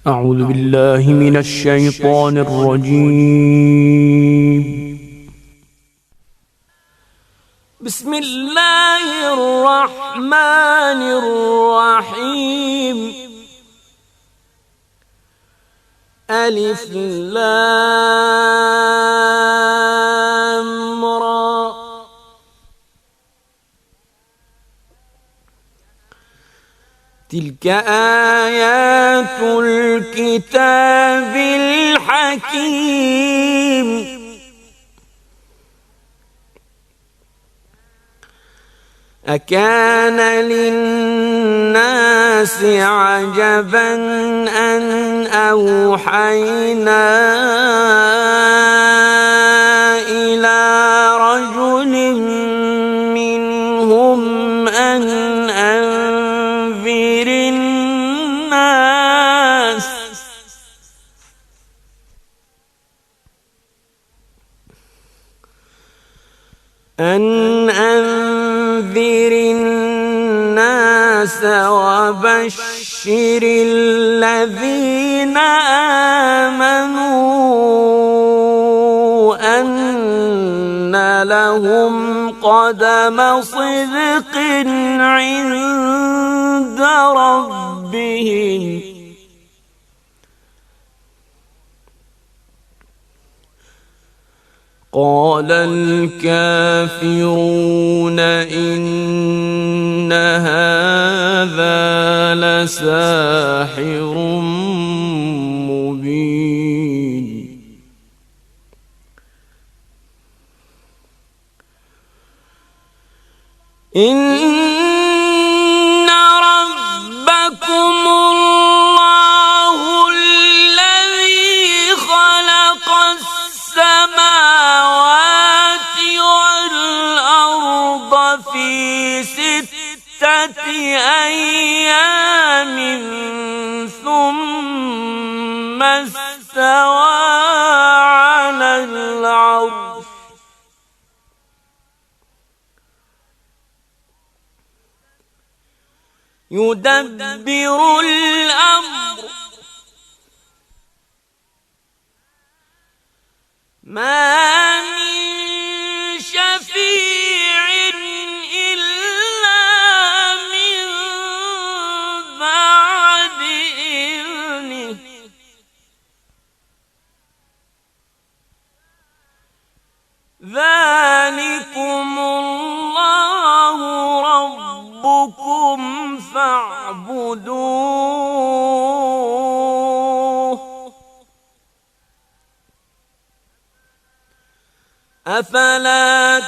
أعوذ بالله من الشيطان الرجيم. بسم الله الرحمن الرحيم. ألف لام را. تلك آيات الكتاب الحكيم. أكان للناس عجبا أن أوحينا إلى رجل منهم أن أنذر الناس وبشر الذين آمنوا أن لهم قدم صدق عند ربهم. قال الكافرون إن هذا لساحر مبين. إن ربكم الله الذي خلق السماوات والأرض في 6 أيام ثم استوى على العرش يدبر الأمر ما من شفيع إلا من بعد إذنه ذلكم الله ربكم فاعبدوه أفلا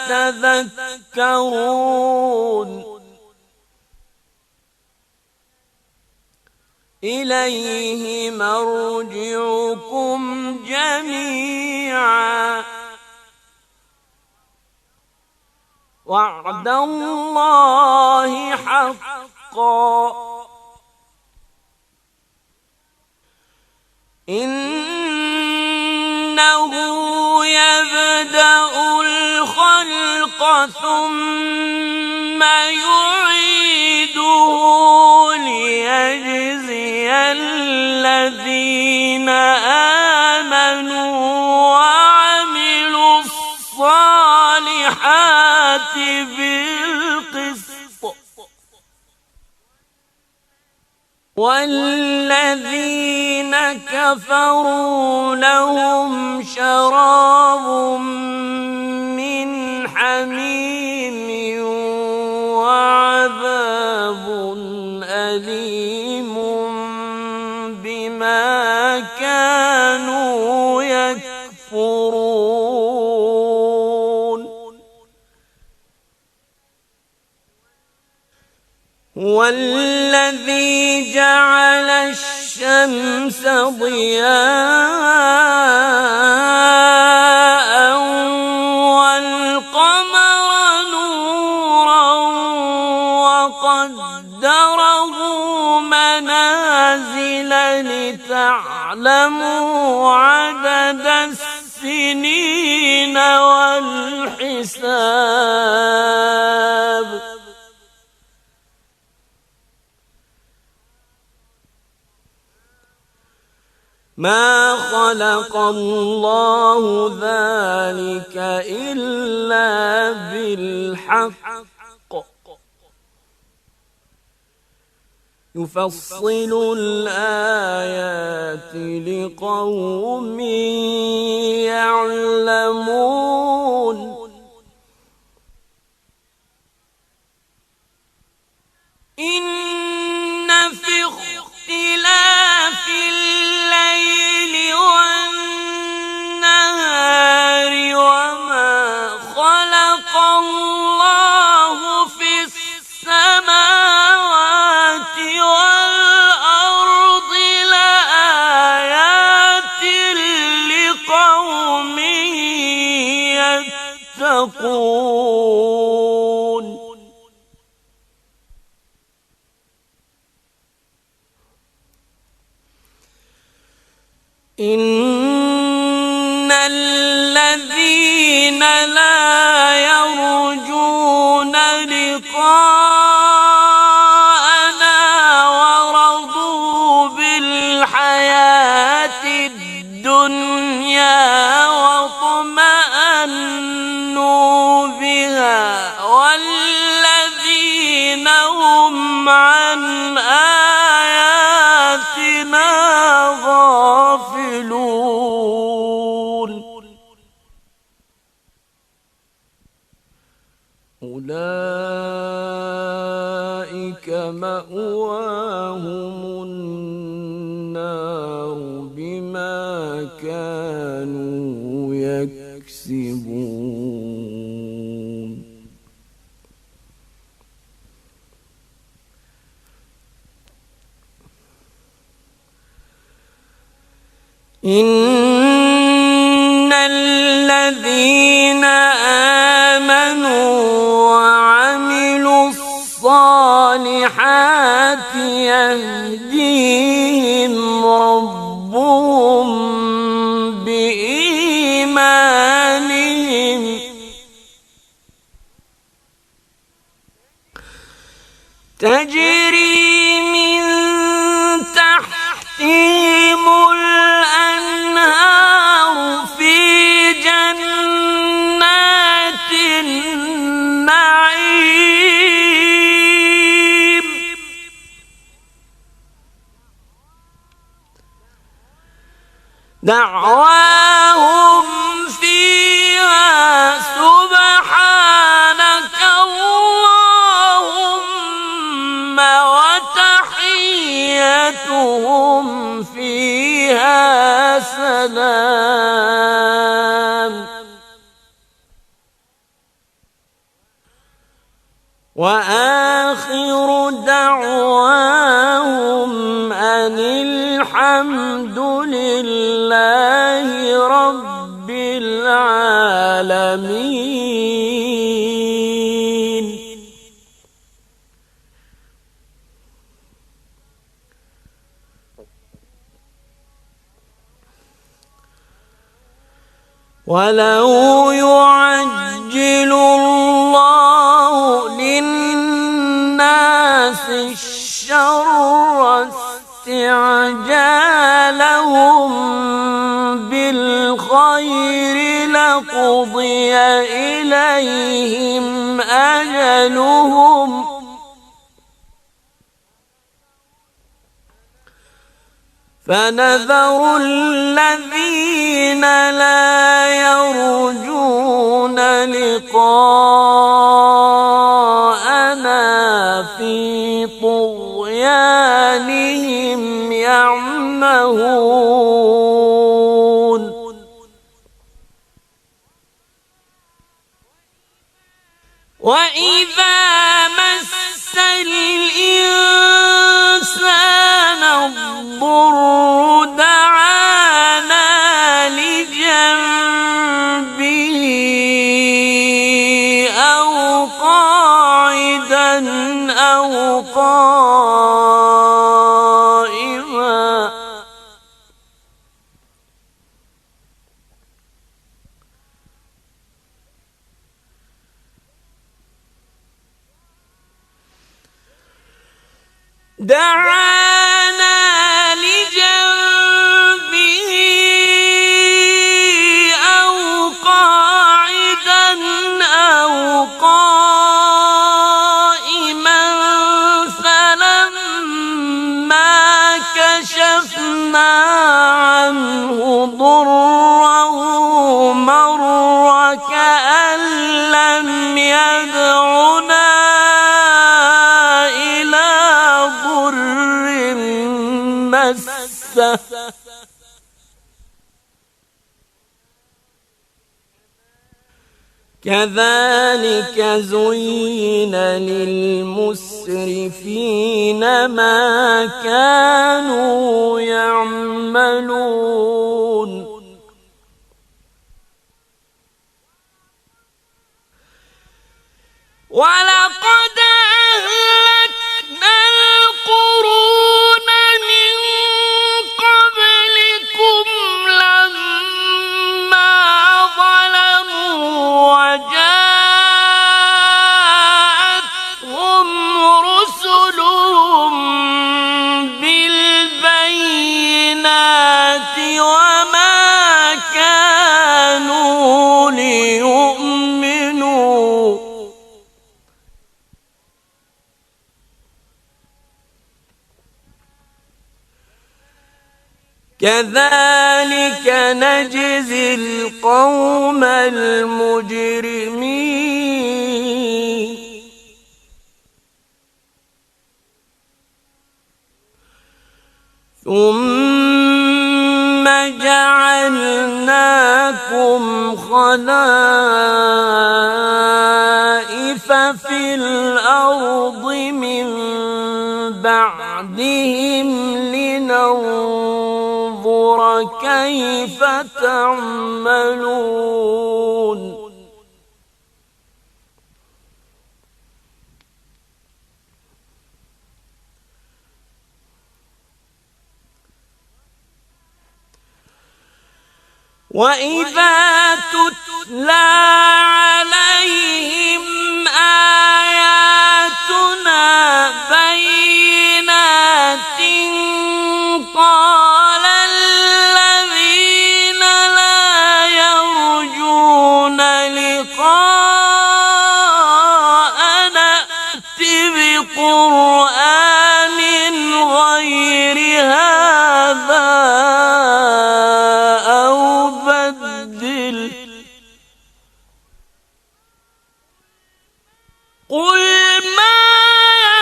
تذكرون. إليه مرجعكم جميعا وعد الله حقا إنه يبدأ الخلق ثم يعيده ليجزي الذين آمنوا وعملوا الصالحات بالقسط والذين كفروا لهم شراب من حميم وعذاب أليم بما كانوا يكفرون. والذي جعل الشمس ضياء والقمر نورا وقدره منازل لتعلموا عدد السنين والحساب ما خلق الله ذلك إلا بالحق يفصل الآيات لقوم يعلمون إن في اختلاف الليل والنهار وما خلق الله في السماوات والأرض لآيات لقوم يتقون إن الذين لا يرجون لقاءنا ورضوا بالحياة الدنيا واطمأنوا بها والذين هم عن آياتنا غافلون أولئك مأواهم النار بما كانوا يكسبون إن الذين آمنوا وعملوا الصالحات يهديهم ربهم بإيمانهم تجري من تحتهم الأنهار في جنات النعيم دعواهم فيها سبحانك اللهم وتحيتهم فيها سلام وآخر دعواهم أن الحمد لله رب العالمين ولو يعجل الله للناس الشر استعجالهم بالخير لقضي إليهم أجلهم فنذر الذين لا يرجون لقاءنا في طغيانهم يعمهون وإذا مس الإنسان الضر دعانا لجنبه أو قاعدا أو قائما دعانا لجنبه عنه ضره مر كأن لم يدعنا إلى ضر مسه كذلك زين للمسرفين ما كانوا يعملون ولقد أهلكنا القرون من قبلكم لما ظلموا وجاءتهم رسلهم بالبينات وما كانوا ليؤمنوا كذلك نجزي القوم المجرمين ثم جعلناكم خلائف في الأرض من بعدهم لننظر كيف تعملون وإذا تتلى عليهم آياتنا بينات قال الذين لا يرجون لقاءنا ائت بقرآن غير هذا أو بدل قل ما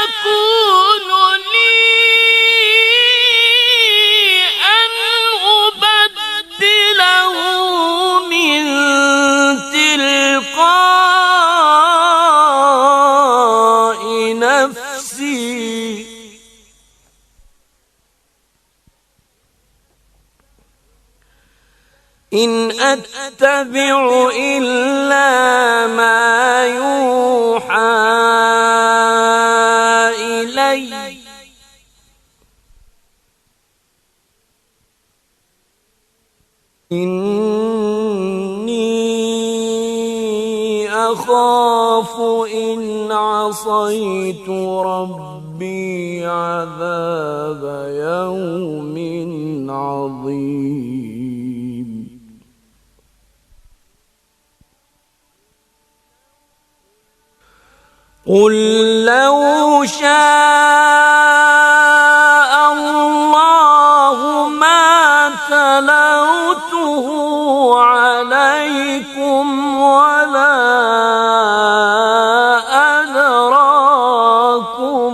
يكون لي أن أبدله من تلقاء نفسي إن أتبع إلا ما يوحى إلي إني أخاف إن عصيت ربي عذاب يوم عظيم قل لو شاء الله ما تلوته عليكم ولا أدراكم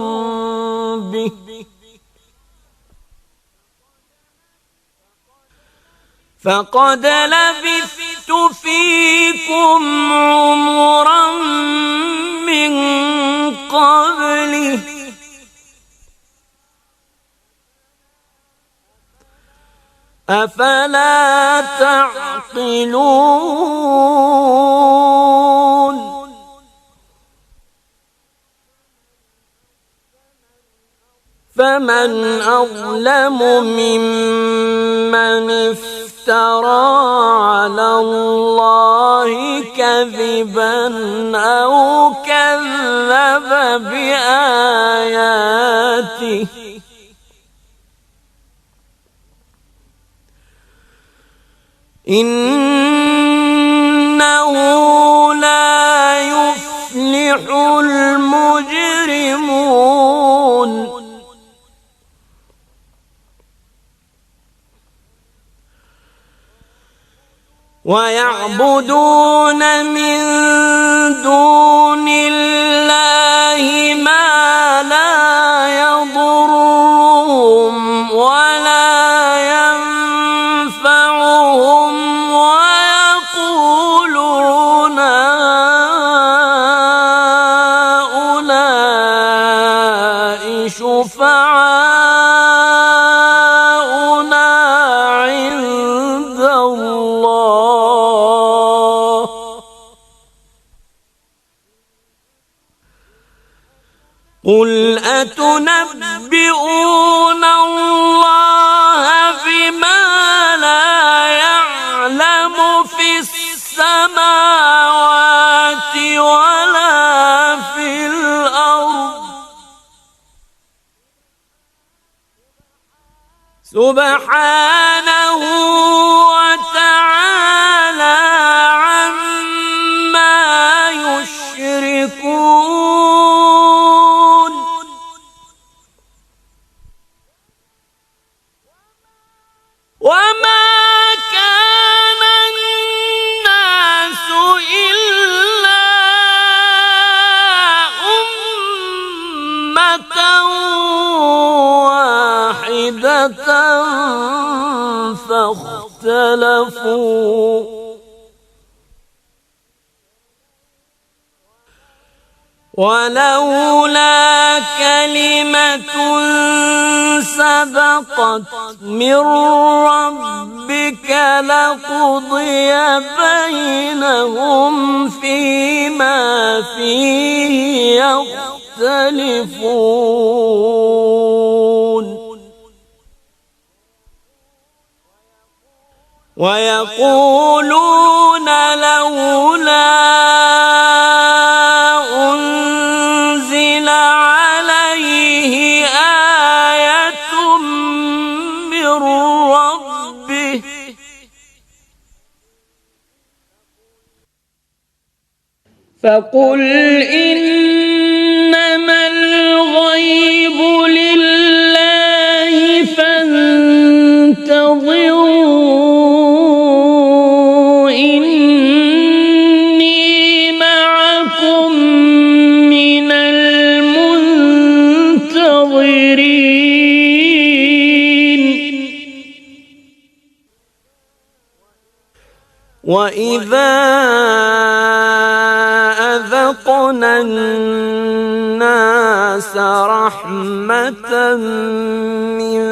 به فقد لبثت فيكم عمرا من قبله أفلا تعقلون فمن أظلم ممن افترى على الله كذبا أو كذب بآياته إنه لا يفلح المجرمون ويعبدون من دون الله ما لا يضرهم ولا ينفعهم ويقولون هؤلاء شفعاؤنا عند الله قل أتنبئون الله بما لا يعلم في السماوات ولا في الأرض سبحانه وتعالى عما يشركون وما كان الناس إلا أمة واحدة فاختلفوا ولولا كلمة سبقت من ربك لقضي بينهم فيما فيه يختلفون ويقولون لولا أنزل عليه آية من ربه فقل إنما الغيب لله فانتظروا إني معكم من المنتظرين وإذا أذقنا الناس رحمة من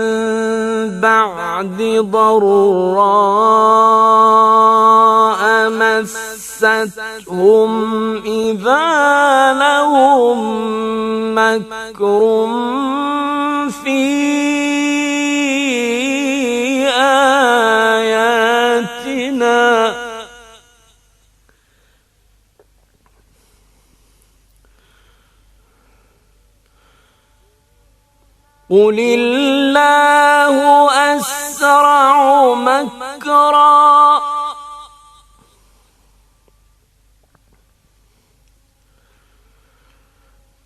بعد ضراء مستهم إذا لهم مكر في آياتنا قل الله أسرع مكرا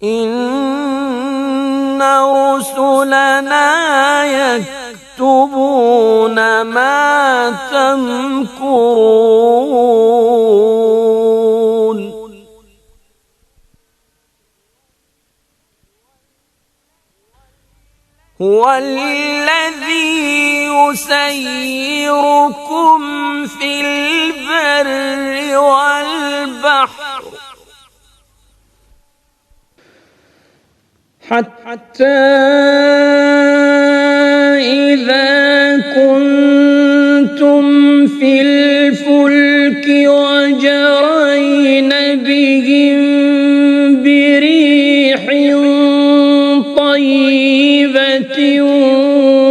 إن رسلنا يكتبون ما تمكرون هو الذي يسيركم في البر والبحر حتى إذا كنتم في الفلك وجرين بهم بريح طيبة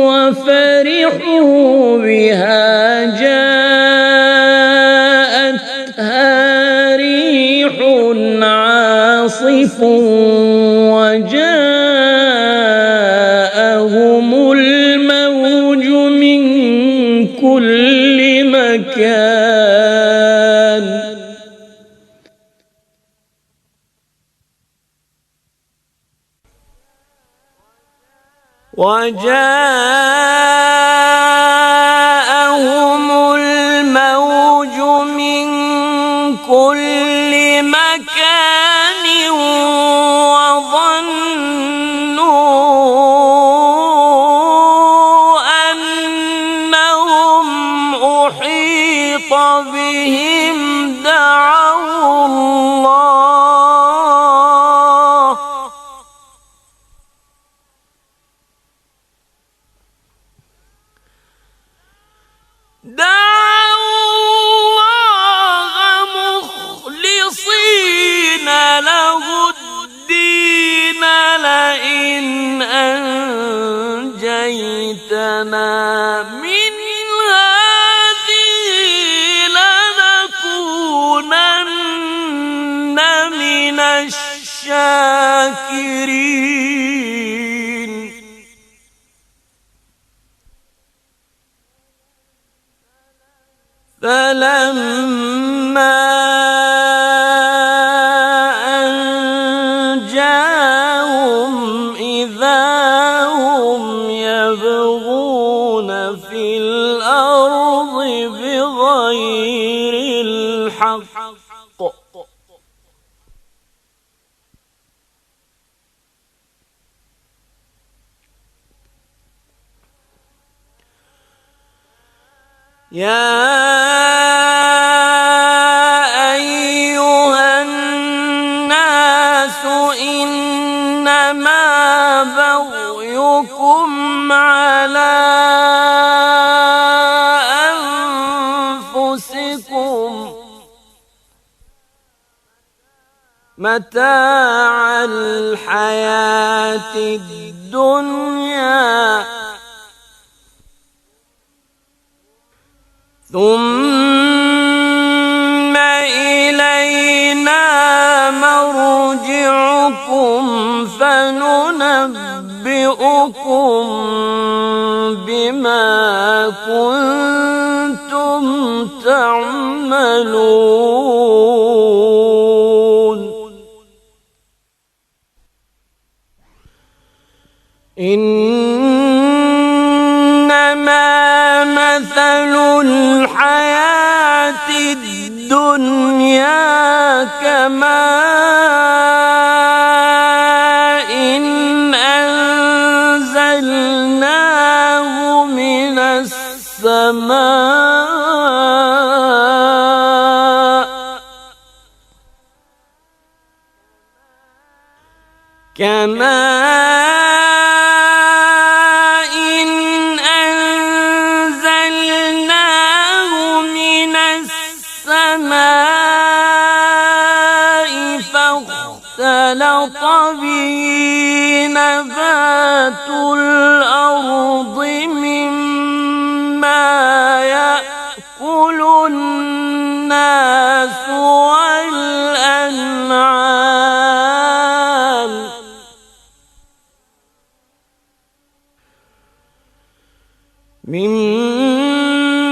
وفرحوا بها جاءتها ريح عاصف وجاءهم الموج من كل مكان وجاءهم الموج بهم دعوا الله مخلصين له الدين لئن أنجيتنا من هذه لنكونن من الشاكرين فلما أنجاهم إذا هم يبغون في الأرض بغير الحق يا أيها الناس إنما بغيكم على أنفسكم متاع الحياة الدنيا ثم إلينا مرجعكم فننبئكم بما كنتم تعملون إنما مثل الحياة الدنيا كماء إن أنزلناه من السماء فاختلط به نبات الأرض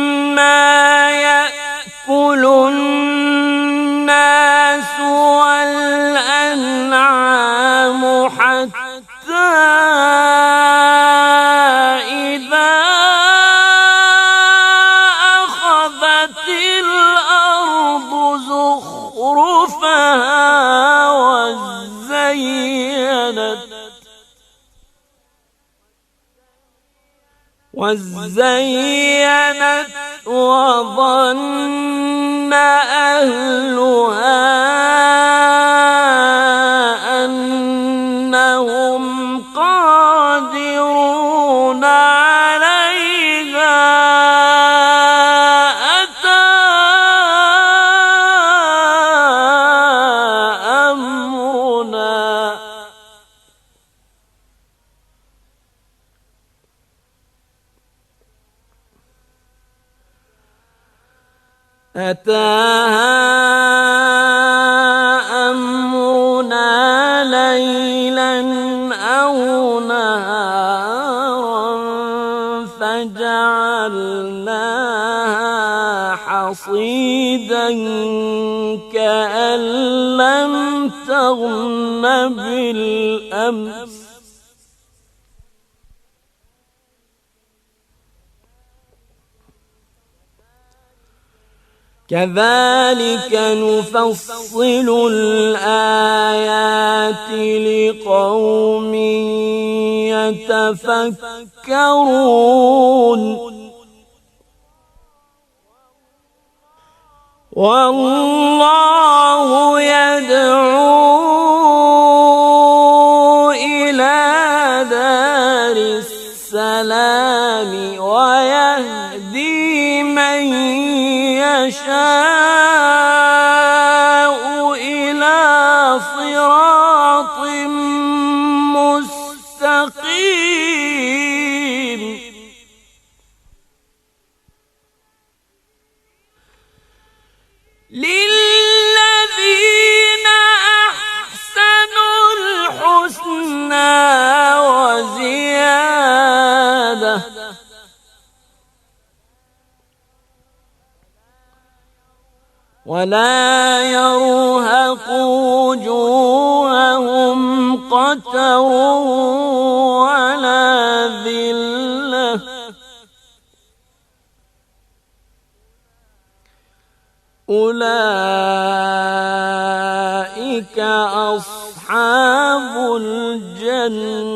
مما يأكل الناس والأنعام حتى إذا أخذت الأرض زخرفها وزينت وظن أهلها أنهم قادرون عليها أتاها أمرنا ليلا أو نهارا فجعلناها حصيدا كأن لم تغن بالأمس كذلك نفصل الآيات لقوم يتفكرون والله يدعو إلى دار السلام ويهدي من يشاء إلى صراط مستقيم للذين أحسنوا الحسنى وزيادة ولا يرهق وجوههم قتر ولا ذلة أولئك أصحاب الجنة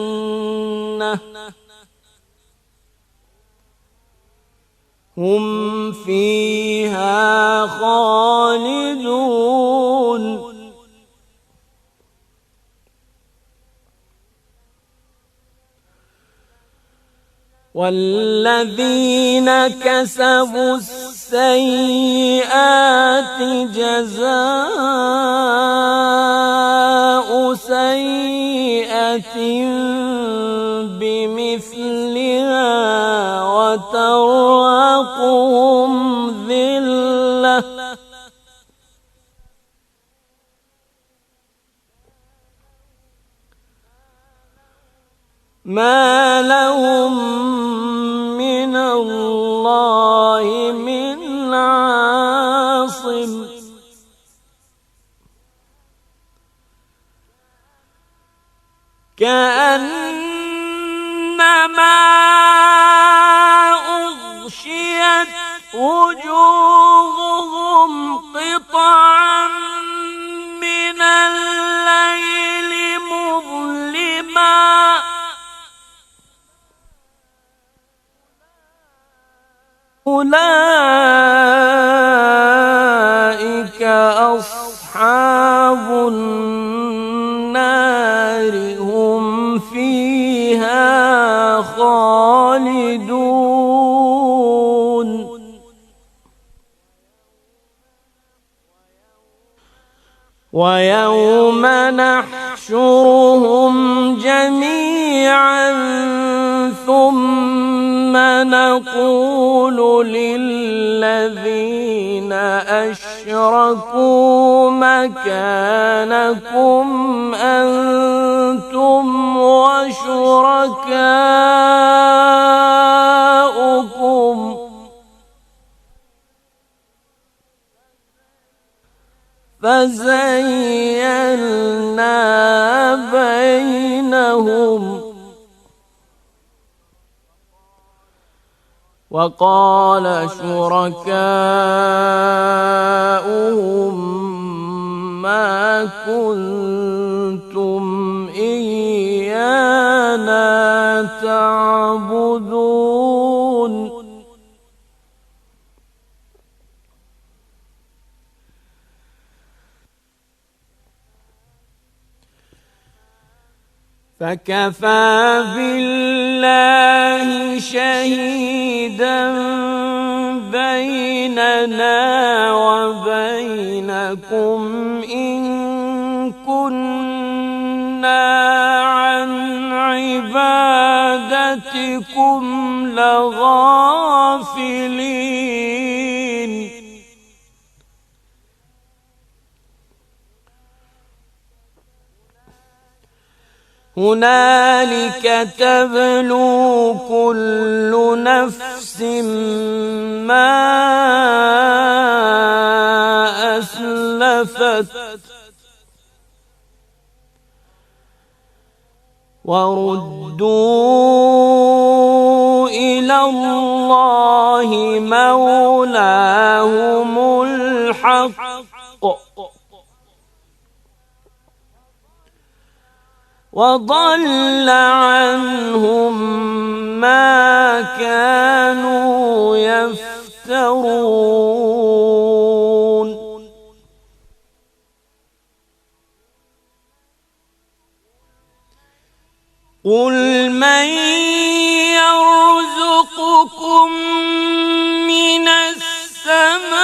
هم فيها خالدون والذين كسبوا السيئات جزاء سيئة بمثلها وترهقهم ذلة ما لهم من الله من عاصم كأنما أغشيت وجوههم قطعا من الليل مظلما أولئك أصحاب النار هم فيها خالدون ويوم نحشرهم جميعا ثم نقول للذين أشركوا مكانكم أنتم وشركاؤكم فزيّلنا بينهم وقال شركاؤهم ما كنتم إيانا تعبدون فكفى بالله شهيدا بيننا وبينكم إن كنا عن عبادتكم لغافلين هنالك تبلو كل نفس ما أسلفت وردوا إلى الله مولاهم الحق وضل عنهم ما كانوا يفترون قل من يرزقكم من السماء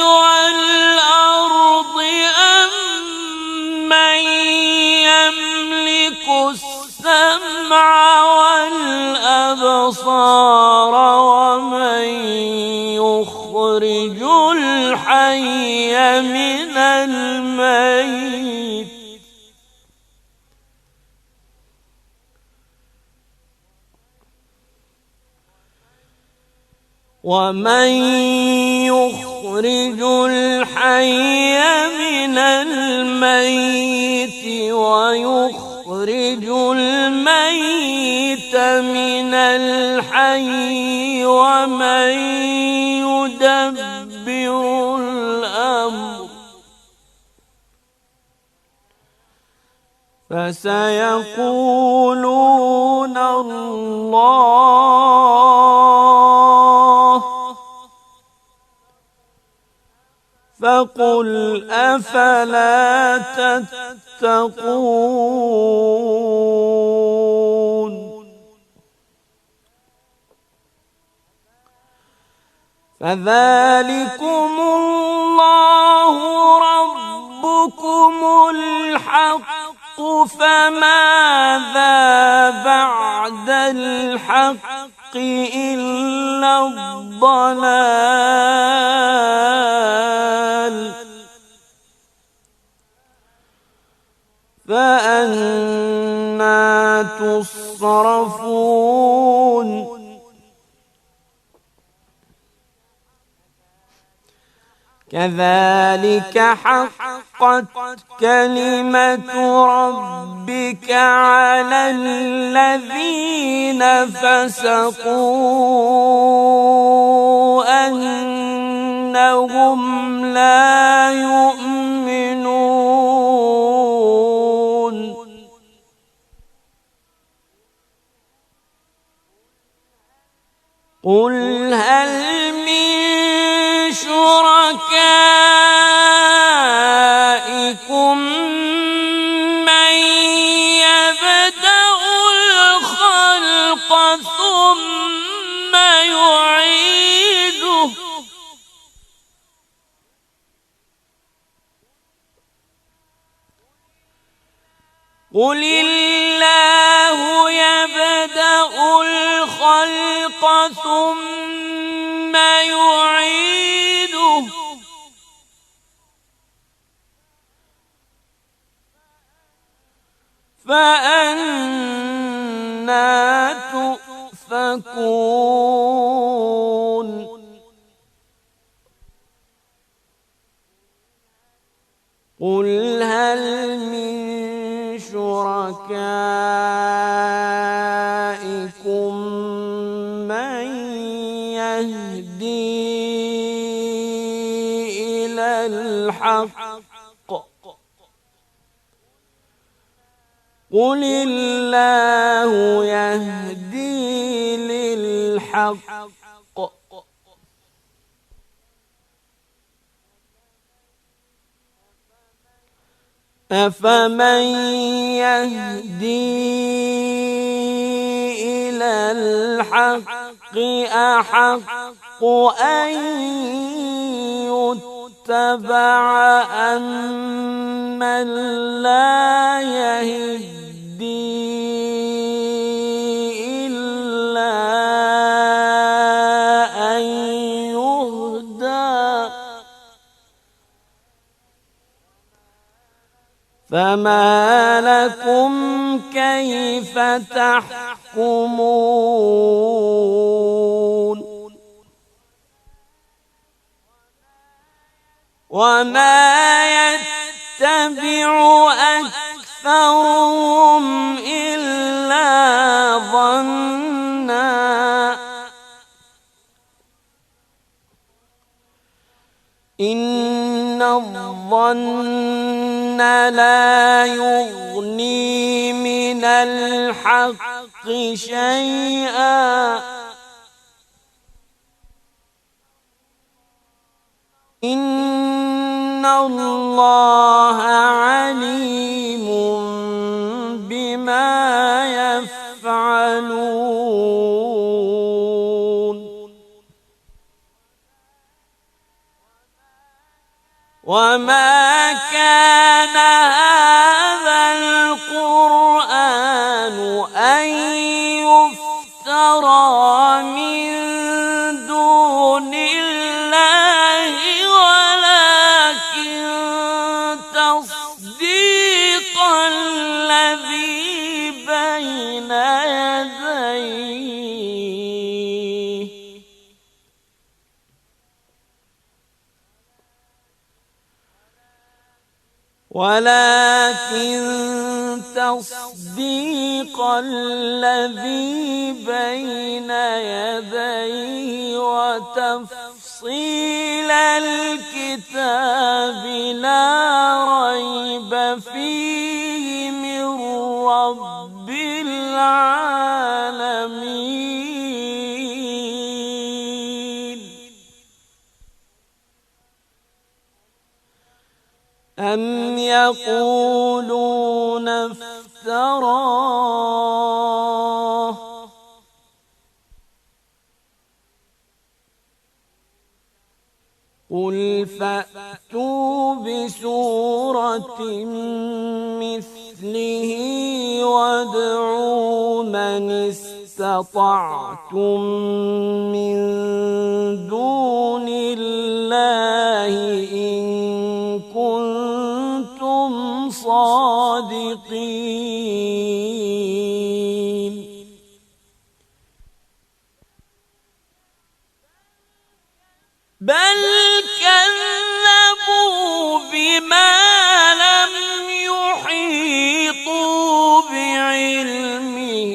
والأرض أم من يملك السمع والأبصار ومن يخرج الحي من الميت ومن يخرج الحي من الميت ويخرج الميت من الحي ومن يدبر الأمر فسيقولون الله فقل أفلا تتقون فذلكم الله ربكم الحق فماذا بعد الحق إلا الضلال فأنى تصرفون كذلك حقت كلمة ربك على الذين فسقوا أنهم لا يؤمنون قل هل من شركائكم من يبدأ الخلق ثم يعيده قل الله يبدأ الخلق ثم يعيده فأنى تؤفكون قل هل من شركائكم من يهدي إلى الحق قل الله يهدي للحق أفمن يهدي إلى الحق أحق أن يتبع أمن لا يهدي إلا أن يهدى فما لكم كيف تحكمون وما يتبع أكثرهم إلا ظنا إن الظن لا يغني من الحق شيئا إن الله عليم وما كان هذا القرآن أن يفترى من دون الله ولكن تصديق الذي بين يديه وتفصيل الكتاب لا ريب فيه من رب العالمين أم يقولون افتراه قل فأتوا بسورة مثله وادعوا من استطعتم من دون الله إن كنتم صادقين بل كذبوا بما لم يحيطوا بعلمه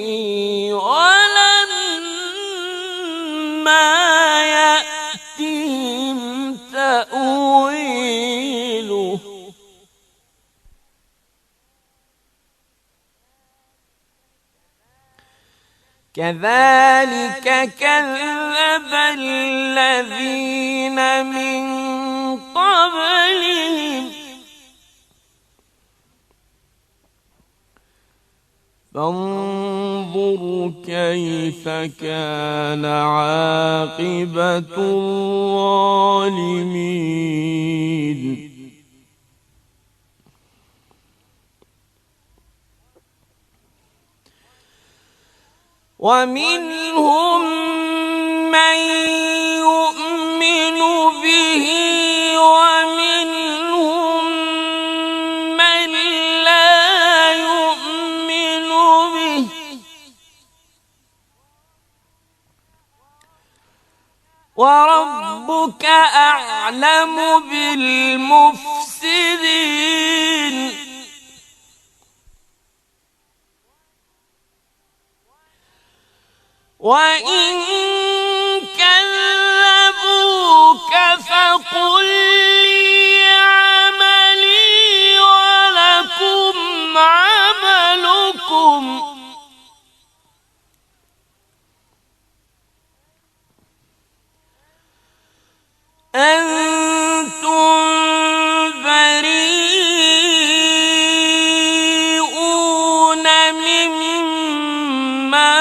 ولما يأتهم تأويله كذلك كذب الذين من قبلهم فانظر كيف كان عاقبة الظالمين ومنهم من يؤمن به ومنهم من لا يؤمن به وربك أعلم بالمفسدين وإن كذبوك فقل لي عملي ولكم عملكم أنتم بريئون مما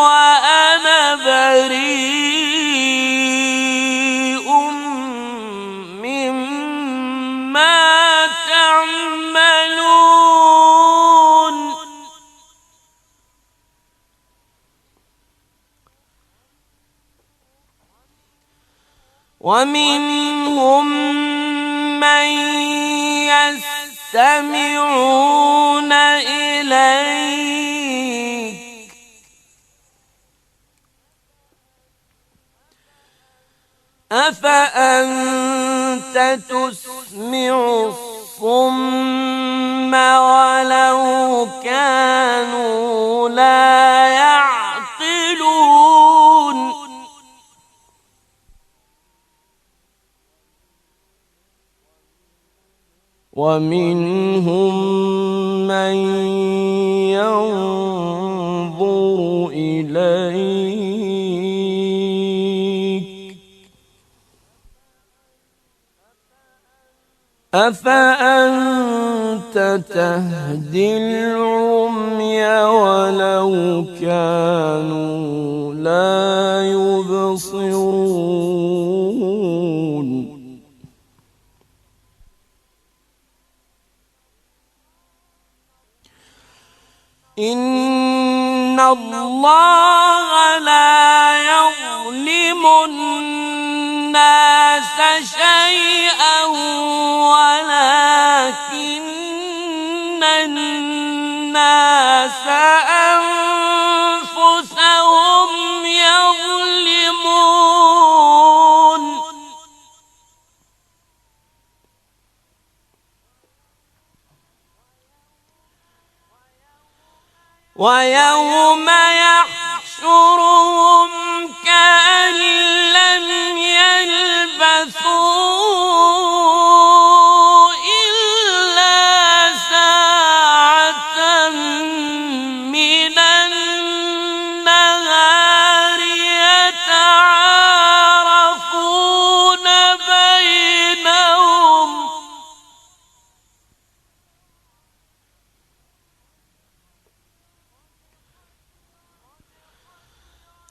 وأنا بريء مما تعملون ومنهم من يستمعون إليك أفأنت تسمع الصم ولو كانوا لا يعقلون ومنهم من ينظر إليك أفأنت تهدي العمي ولو كانوا لا يبصرون إن الله لا يظلم الناس شيئا ولكن الناس أنفسهم يظلمون. ويوم يحشرهم كأن لم يلبثوا إلا ساعة من النهار يتعارفون بينهم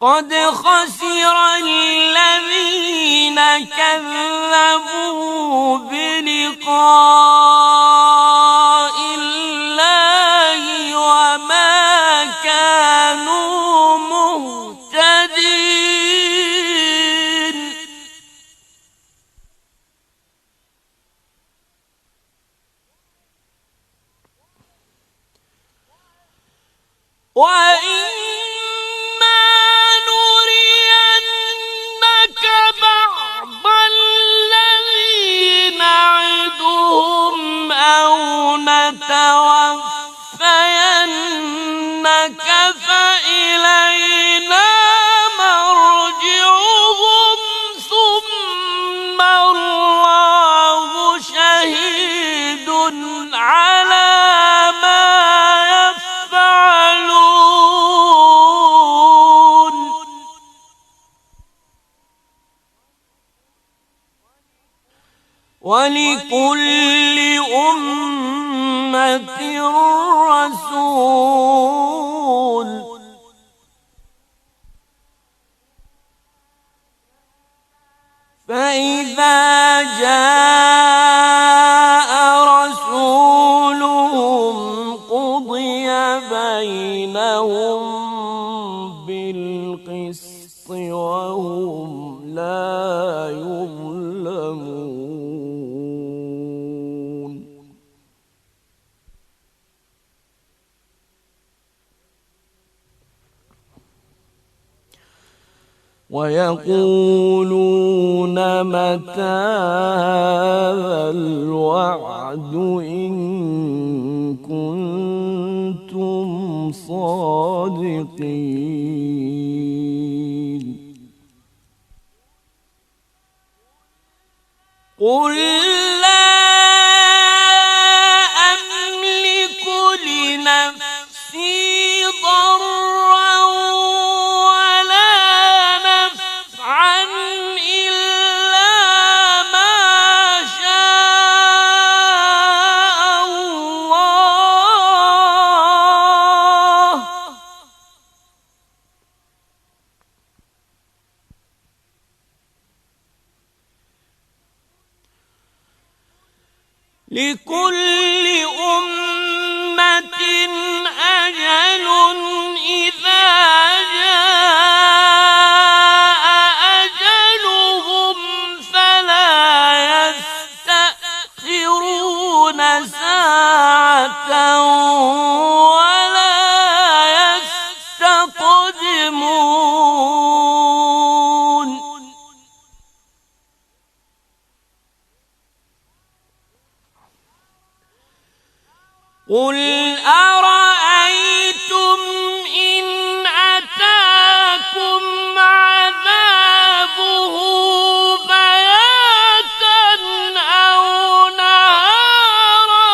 قد خسر الذين كذبوا بلقاء الله وما كانوا مهتدين. بعض الذي نعدهم أو نتوفينك فإلينا مرجعهم ثم الله شهيد على ما يفعلون. ولكل أمة رسول فإذا جاء رسولهم قضي بينهم بالقسط وهم لا يظلمون. ويقولون متى هذا الوعد إن كنتم صادقين. قل لا أملك لنفسي ضرا ولا نفعا إلا ما شاء الله. لكل أمة أجل إذا جاء أجلهم فلا يستأخرون ساعة ولا يستقدمون. قل أرأيتم إن أتاكم عذابه بياتا أو نهارا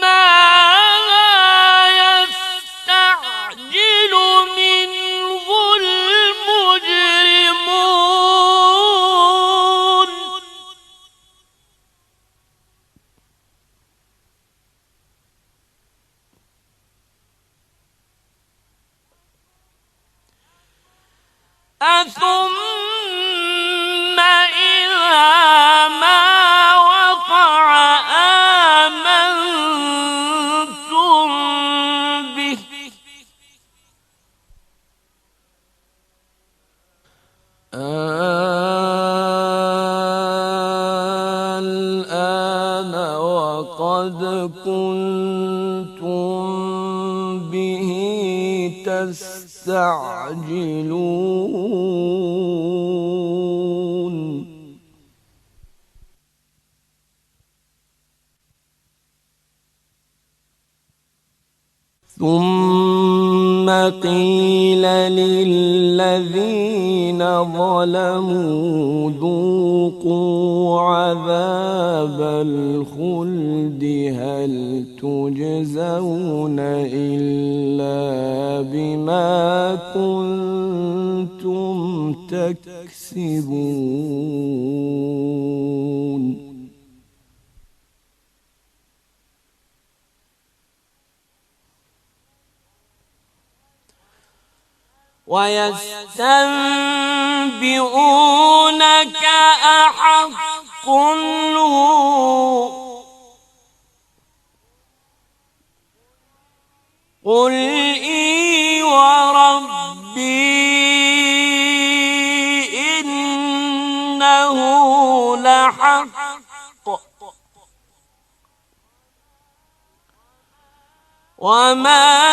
ماذا يستعجل منه المجرمون. أثم إذا ما وقع آمنتم به تستعجلون ثم قيل للذين ظلموا ذوقوا عذاب الخلد هل تجزون إلا بما كنتم تكسبون ويستنبئونك أحق هو قل إي وربي إنه لحق وما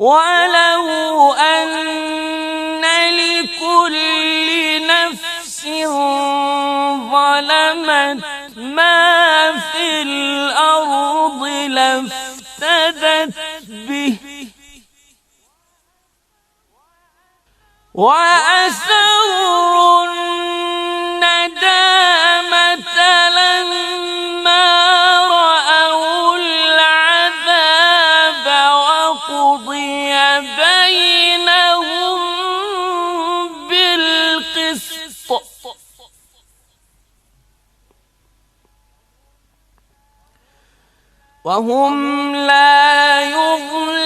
ولو أن لكل نفس ظلمت ما في الأرض لافتدت به وأسروا الندامة لما رأوا العذاب وقضي بينهم بالقسط وهم لا يظلمون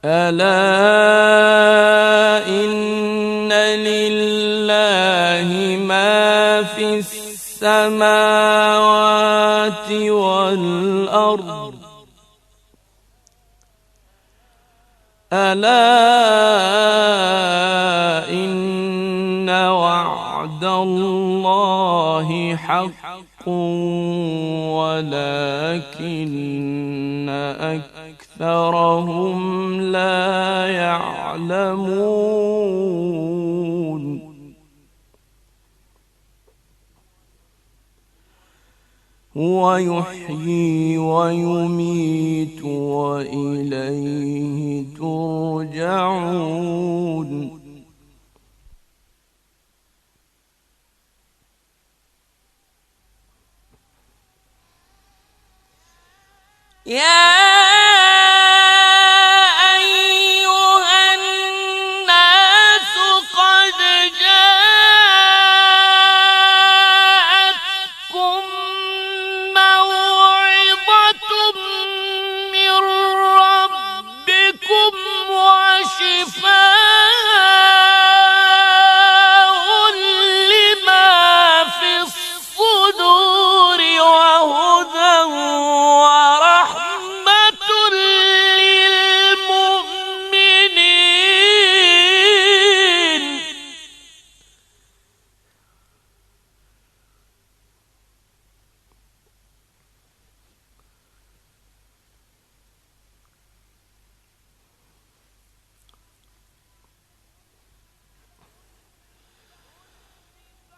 ألا إن لله ما في السماوات والأرض ألا إن وعد الله حق ولكن أكثرهم لا يعلمون هو يحيي ويميت وإليه ترجعون يا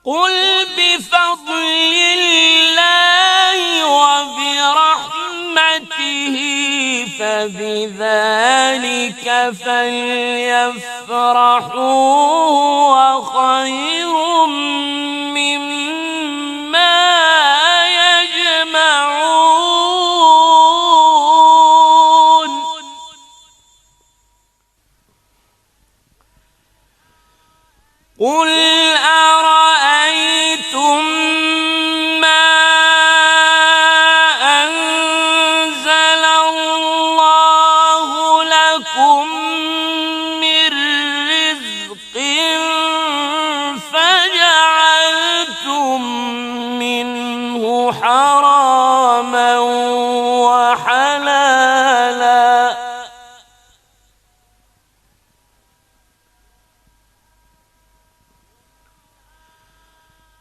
قل بفضل الله وبرحمته فبذلك فليفرحوا وخير مما يجمعون قل أرأيتم ما أنزل الله لكم من رزق فجعلتم منه حراما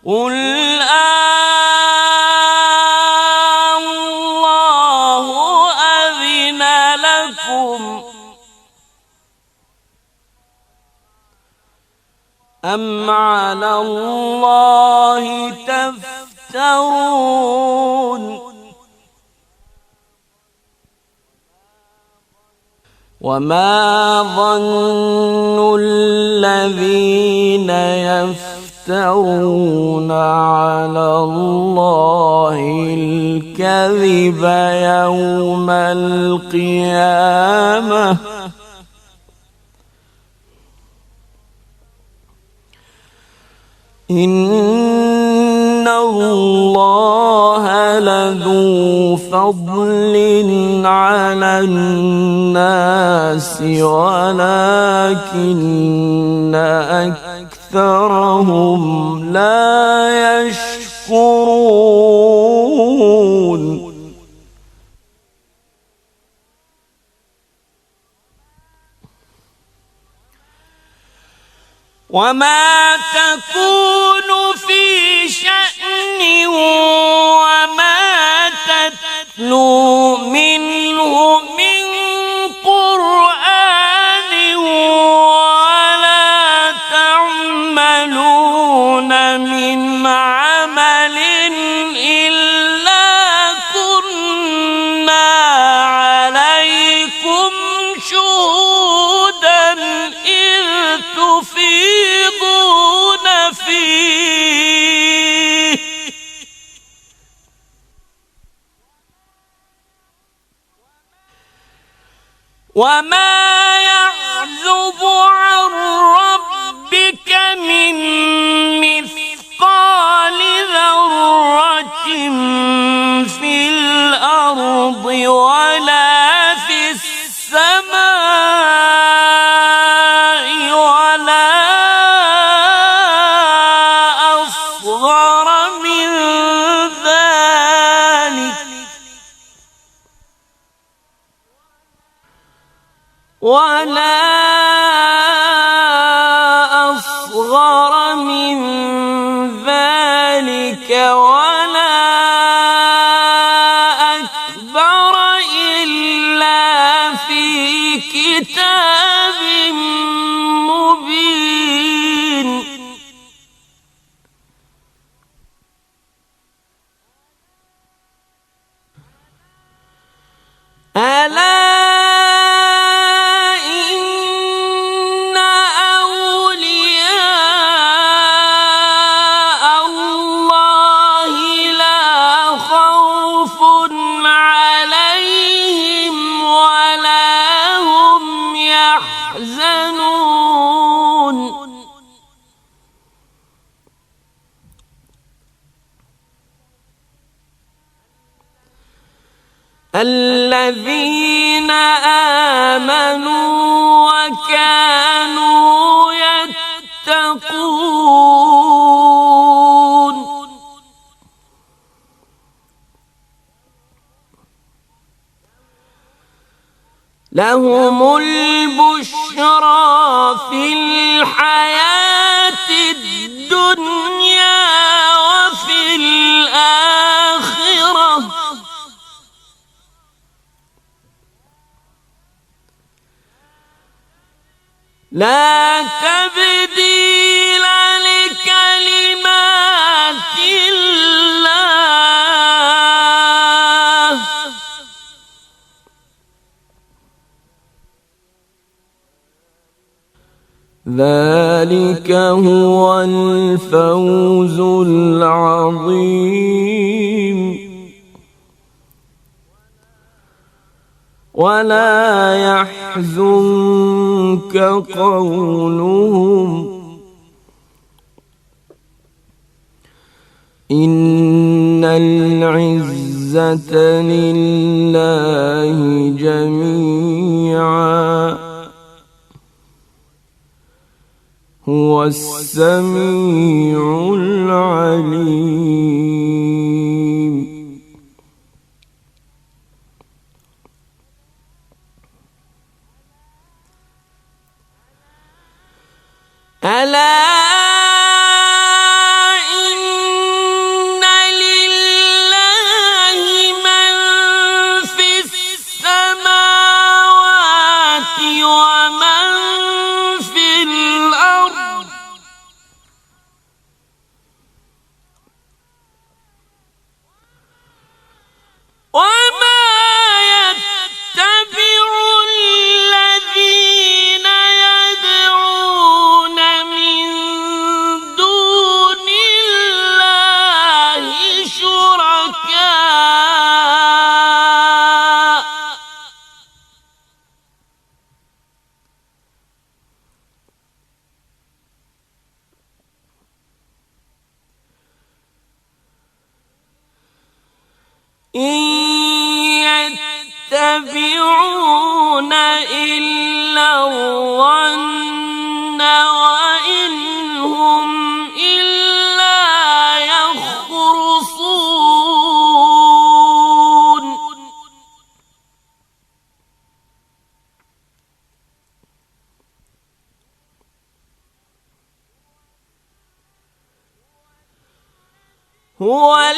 قل الله أذن لكم أم على الله تفترون وما ظن الذين يفترون على الله الكذب يوم القيامة إن الله لذو فضل على الناس ولكن أكثرهم لا يشكرون وما تكون في شأن وما تتلو منه من قرآن ولا تعملون من عمل إلا كنا عليكم شهودا إذ تفيضون فيه وما يعزب عن ربك من مثقال ذرة في الأرض ولا في السماء ولا أصغر من ذلك ولا أكبر إلا في كتاب مبين ألا الذين آمنوا وكانوا يتقون لهم البشرى في الحياة الدنيا وفي الآخرة لا تبديل لكلمات الله ذلك هو الفوز العظيم ولا يحزنك قولهم إن العزة لله جميعا هو السميع العليم ألا إن إن يتبعون إلا الظن وإن هم إلا يخرصون هو الذي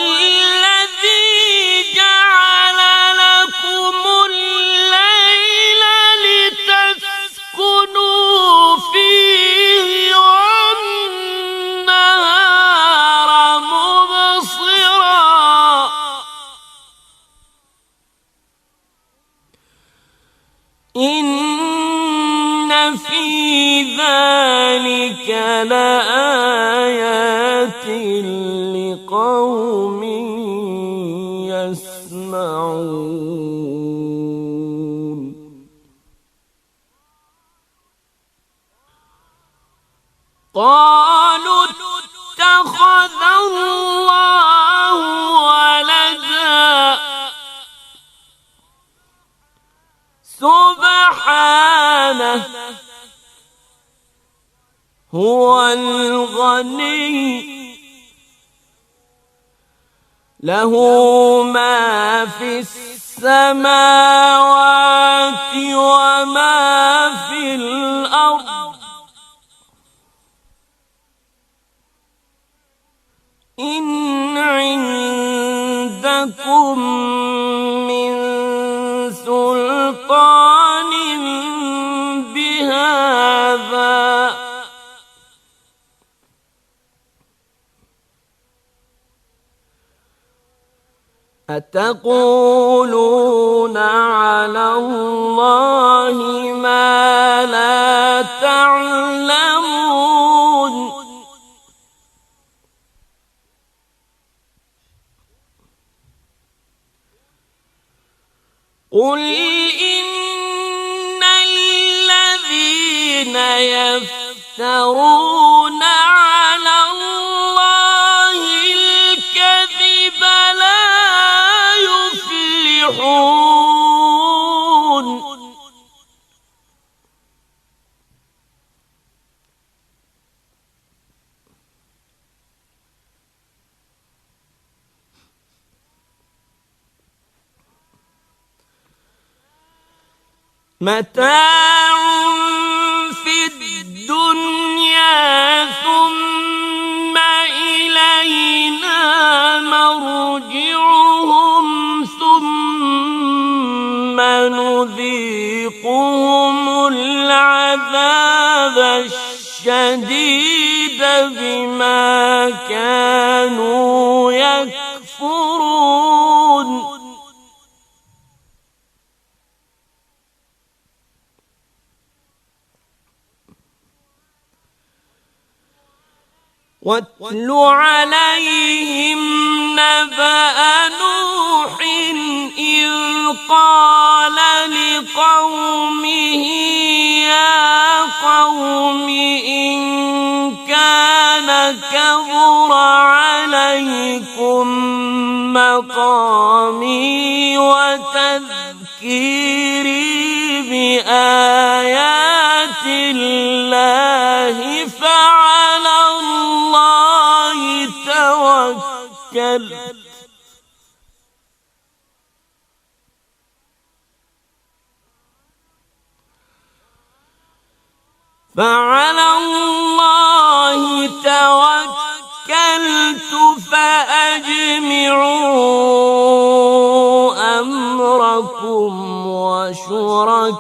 جعل لكم الليل لتسكنوا فيه والنهار مبصرا إن في ذلك لآيات لقوم يسمعون قالوا اتخذ الله ولدا سبحانه هو الغني له ما في السماوات وما في الأرض إن عندكم من سلطان بهذا أتقولون على الله ما لا تعلمون قل إن الذين يفترون على الله الكذب لا يفلحون متاع في الدنيا ثم إلينا مرجعهم ثم نذيقهم العذاب الشديد بما كانوا يكفرون واتل عليهم نبأ نوح إذ قال لقومه يا قوم إن كان كبر عليكم مقامي وتذكيري بآيات الله فعلى الله توكلت فأجمعوا أمركم وشركاءكم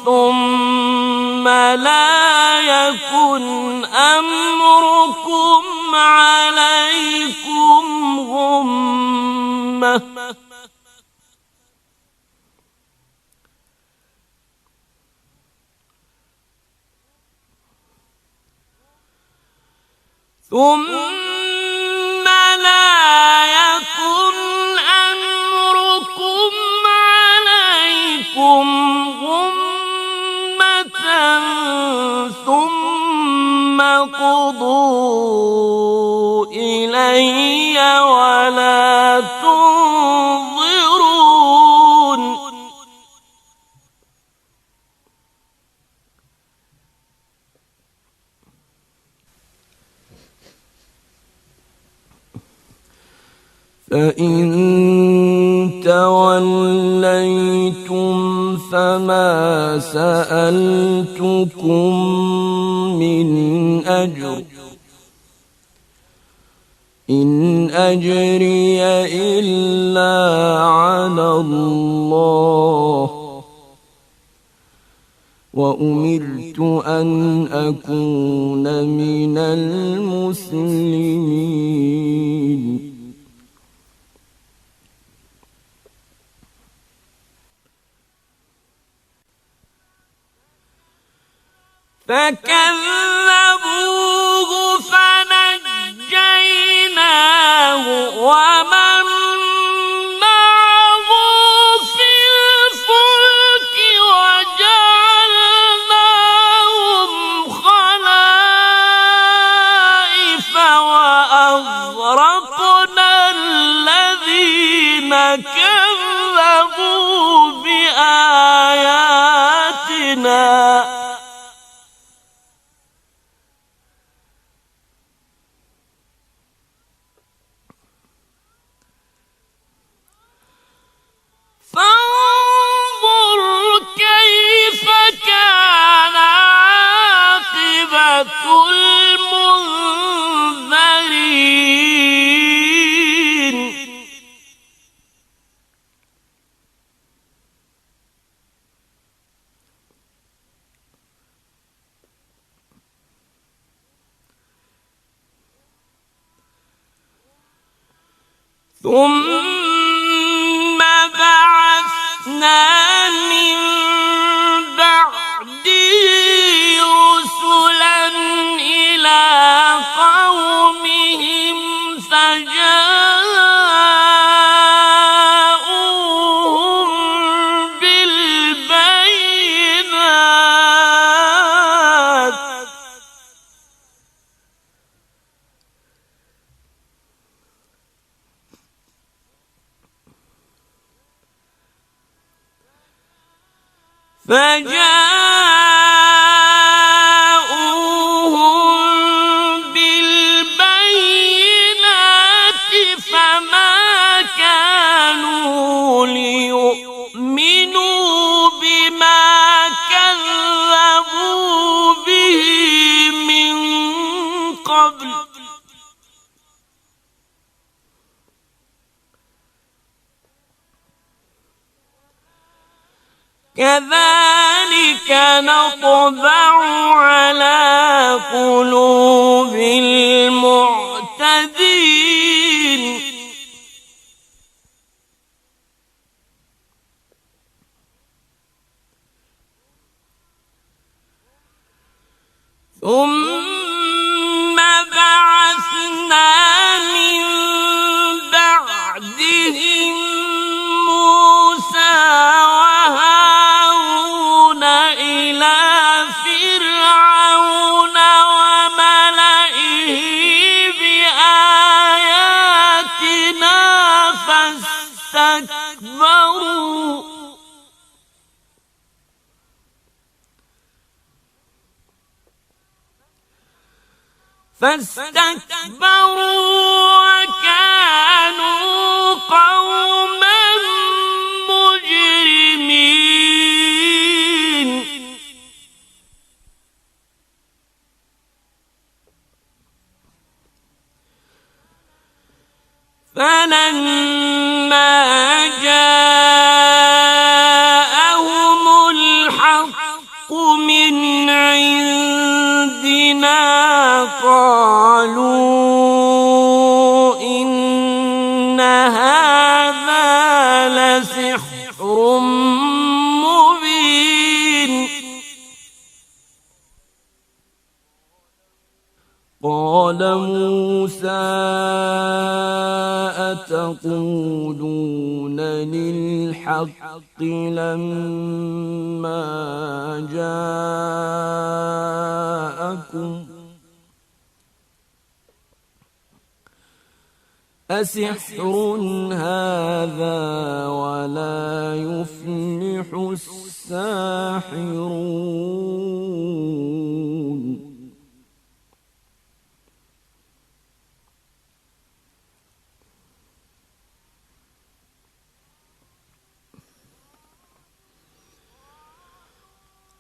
ثم لا يكن أمركم عليكم غمة ثم لا يكن أمركم عليكم غمة ثم قضوا إلي ولا تنظرون فإن توليتم فما سألتكم من أجر إن أجري إلا على الله وأمرت أن أكون من المسلمين فكذبوه فنجيناه ومن معه في الفلك وجعلناهم خلائف وأغرقنا الذين كذبوا بآياتنا فانظر كيف كان عاقبة المنذرين ثم بعثنا من بعده رسلا إلى قومهم فجاءوهم بالبينات فما كانوا ليؤمنوا بما كذبوا به من قبل كذلك نطبع على قلوب المعتدين ثم بعثنا من بعدهم موسى وهارون إلى فرعون وملئه بآياتنا فاستكبروا وكانوا قوما مجرمين فلما جاءهم الحق من عندنا قالوا إن هذا لسحر مبين قال موسى أتقولون للحق لما جاءكم أسحر هذا ولا يفلح الساحرون.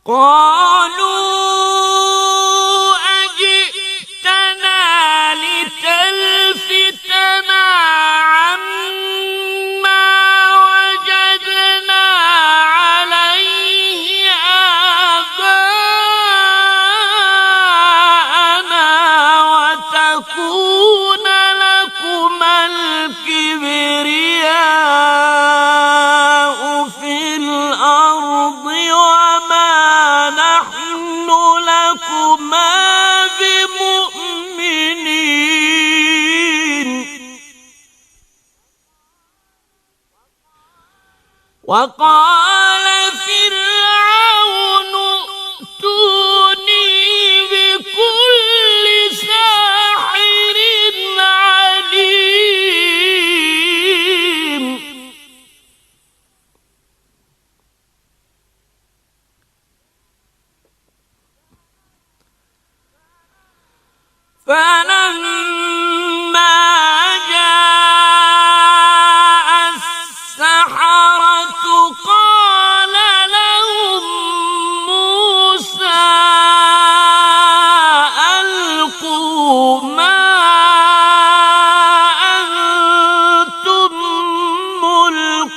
قالوا أجئتنا لتلفتنا عما وجدنا عليه آباءنا وتكون لكما الكبرياء في الأرض وما نحن لكما بمؤمنين. وقال فرعون ائتوني بكل ساحر عليم. فلما جاء السحرة قال لهم موسى ألقوا ما أنتم ملقون.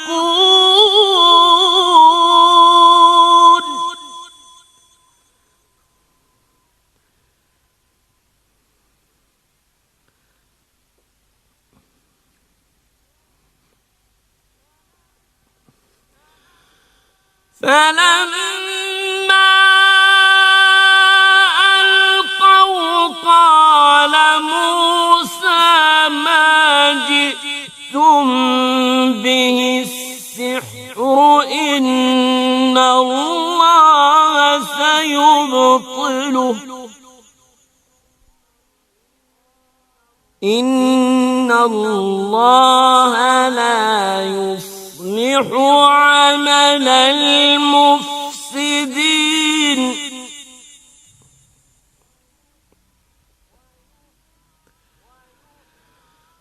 فلما ألقوا قال موسى ما جئتم به السحر إن الله سيبطله إن الله لا يصلح عمل المفسدين.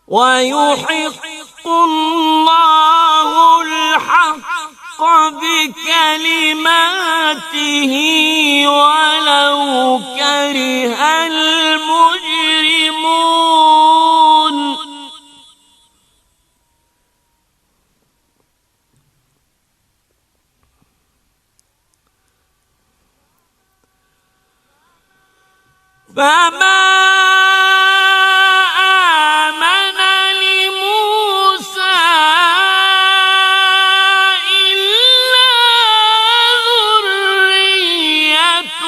ويحق الله الحق بكلماته ولو كره المجرمون. فما آمن لموسى إلا ذرية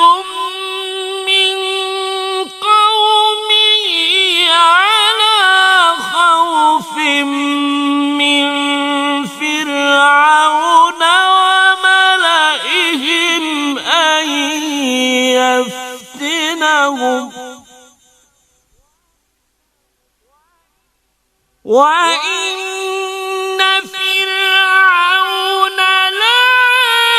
من قومه على خوف من فرعون وملئهم أن يفتنهم وإن فرعون لعال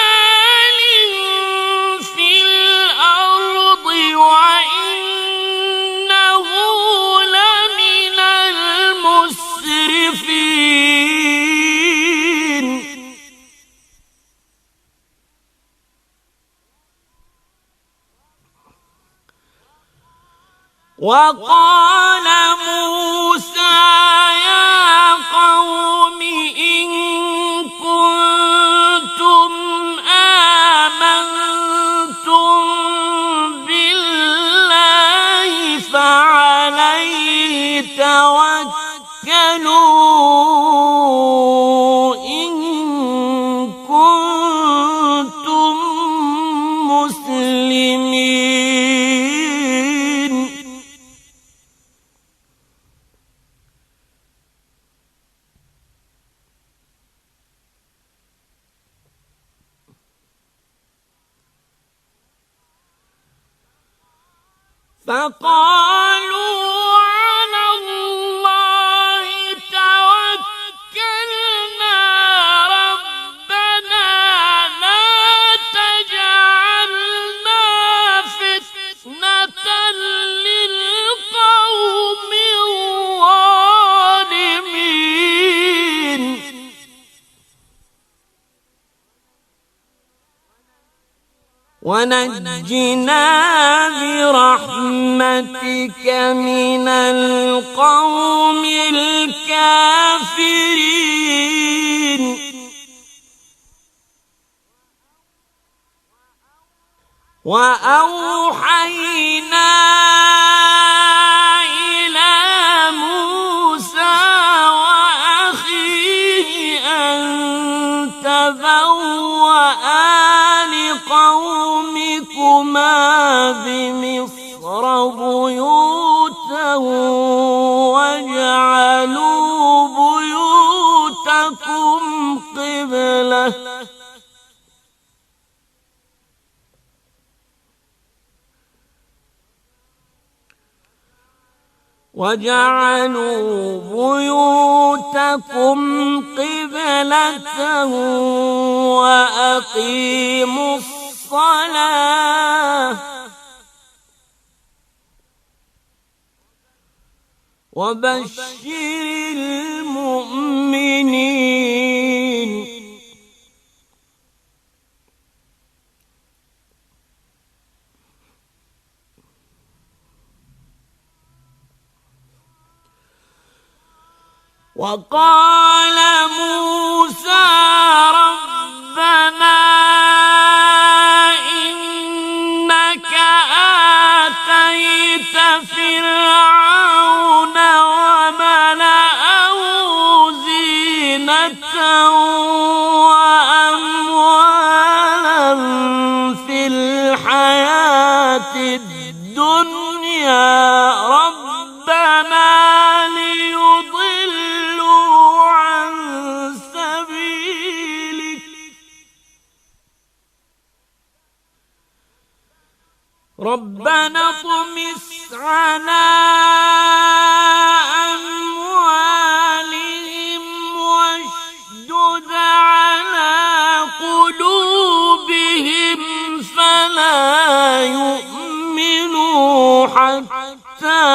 في الأرض وإنه لمن المسرفين. وقال موسى يا قوم إن كنتم آمنتم بالله فعليه توكلوا إن كنتم مسلمين. فقالوا على الله ونجنا برحمتك من القوم الكافرين. وأوحينا إلى موسى وأخيه أن تبوأ لقومكما بمصر بيوتا واجعلوا بيوتكم قبلة وأقيموا الصلاة وبشر المؤمنين. وقال موسى ربنا إنك آتيت فرعون وملأه زينة وأموالا في الحياة الدنيا ربنا ليضلوا عن سبيلك ربنا اطمس على أموالهم واشدد على قلوبهم فلا يؤمنوا حتى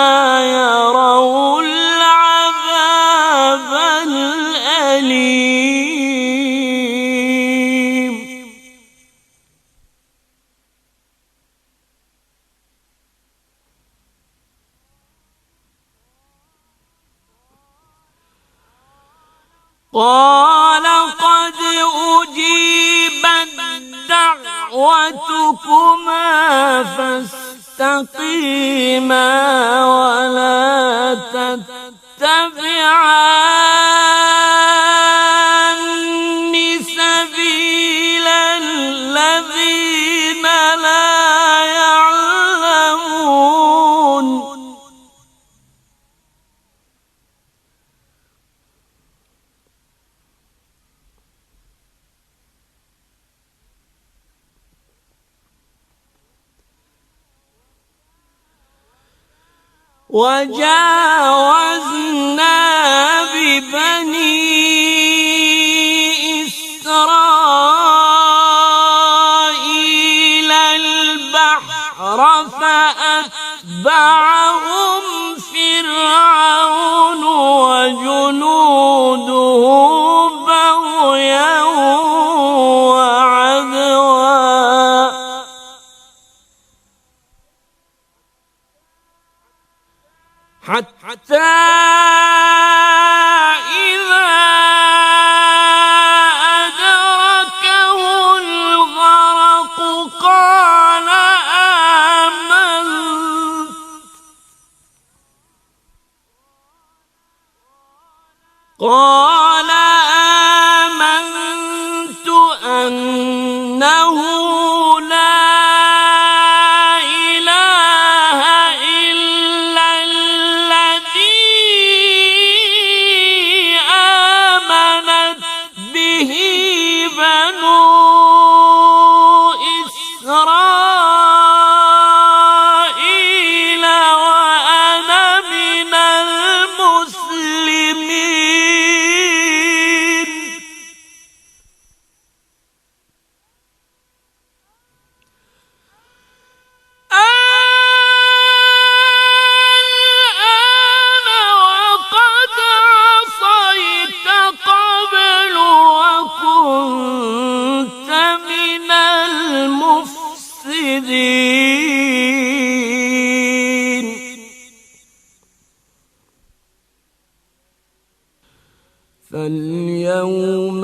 يروا العذاب الأليم. قال قد أجيبت دعوتكما فاستقيما ولا تتبعان سبيل الذين لا يعلمون. وجاوزنا ببني إسرائيل البحر فأتبعهم فرعون وجنوده بغيا وعدوا حتى إذا أدركه الغرق قال آمنت الخاسرين. فاليوم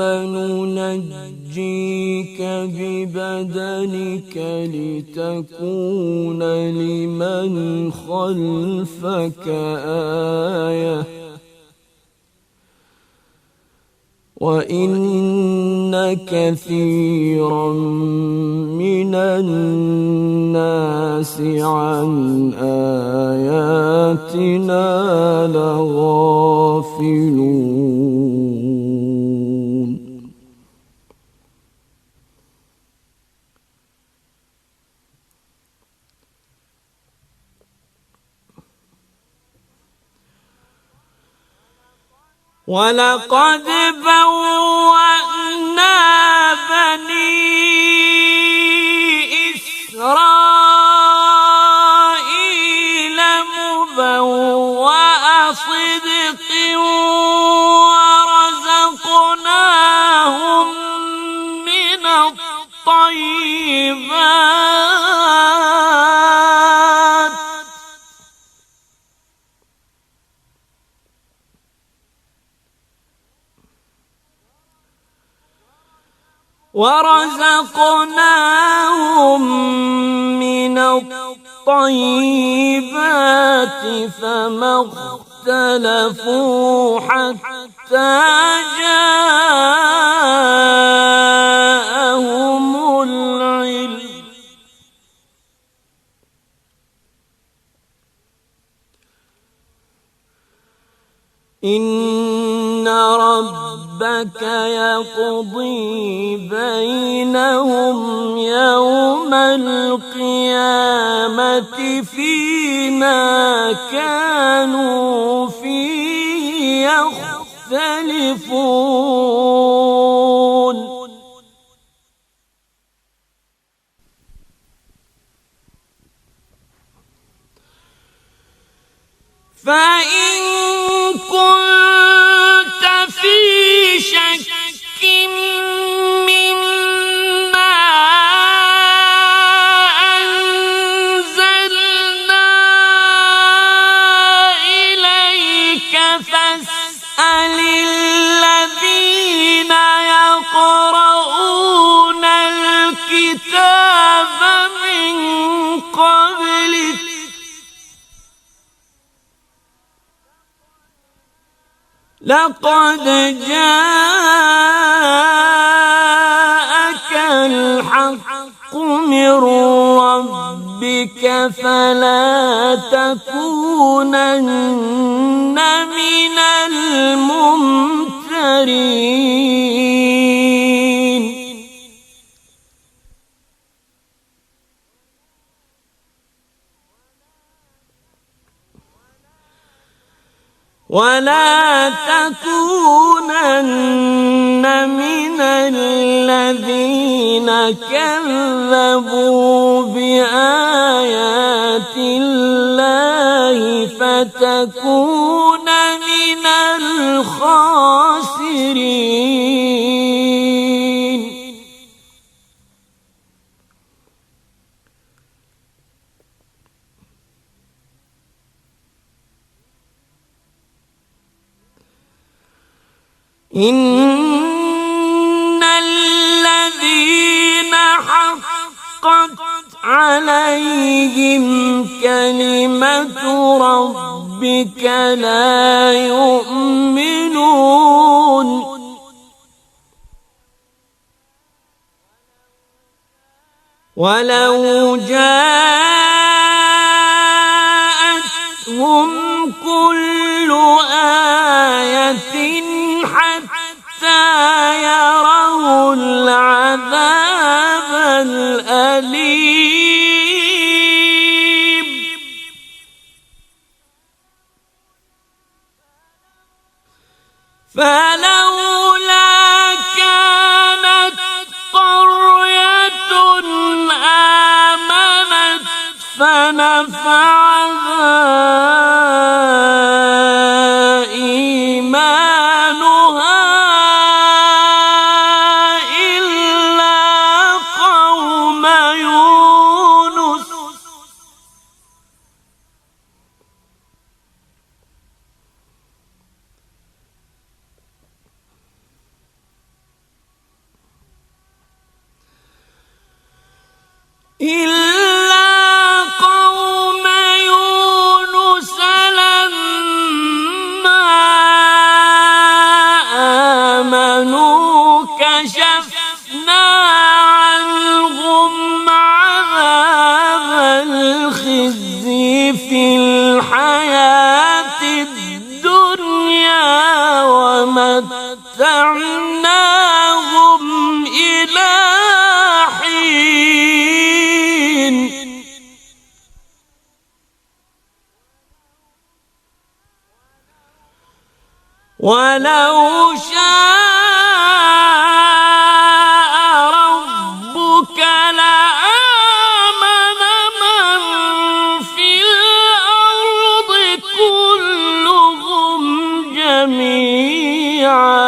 ننجيك ببدنك لتكون لمن خلفك آية وإن كثيرا من الناس عن آياتنا لغافلون. ولقد بوأنا بني إسرائيل مبوأ صدق ورزقناهم من الطيبات فما اختلفوا حتى جاءهم العلم. إن ربك يقضي بينهم يوم القيامة فيما كانوا فيه يختلفون. فإن كنت في شك مما أنزلنا إليك فاسأل الذين يقرؤون الكتاب من قبلك لقد جاءك الحق من ربك فلا تكونن من الممترين. ولا تكونن من الذين كذبوا بآيات الله فتكون من الخاسرين. إن الذين حقت عليهم كلمة ربك لا يؤمنون. ولو جاءتهم كل آية حتى يروا العذاب الأليم فلولا كانت قرية آمنت فنفعها إيمانها إلا قوم يونس ومتعناهم إلى حين ولو شاء ربك لآمن من في الأرض كلهم جميعا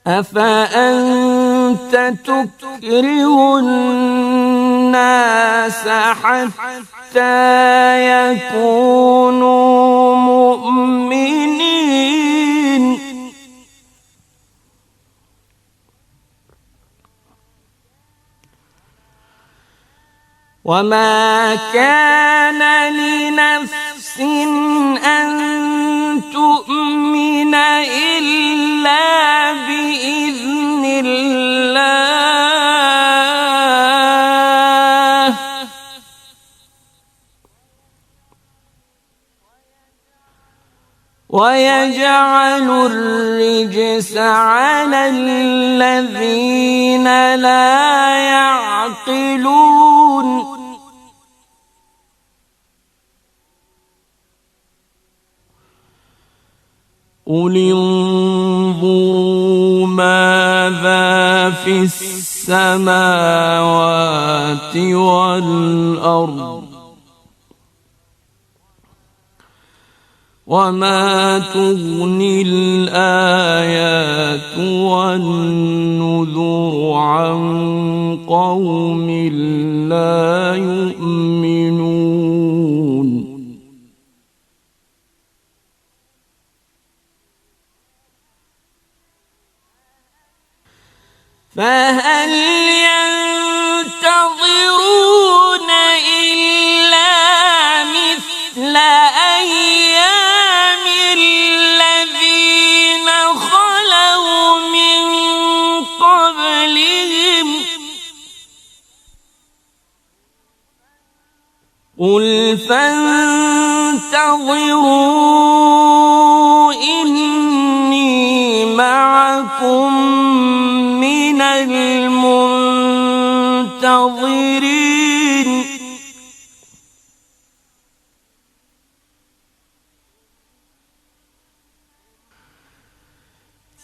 أفأنت تكره الناس حتى يكونوا مؤمنين وما كان لنفس أن تؤمن إلا بإذن الله ويجعل الرجس على الذين لا يعقلون قل انظروا ماذا في السماوات والأرض وما تغني الآيات والنذر عن قوم لا يؤمنون فهل ينتظرون إلا مثل أيام الذين خلوا من قبلهم قل فانتظروا إني معكم من المنتظرين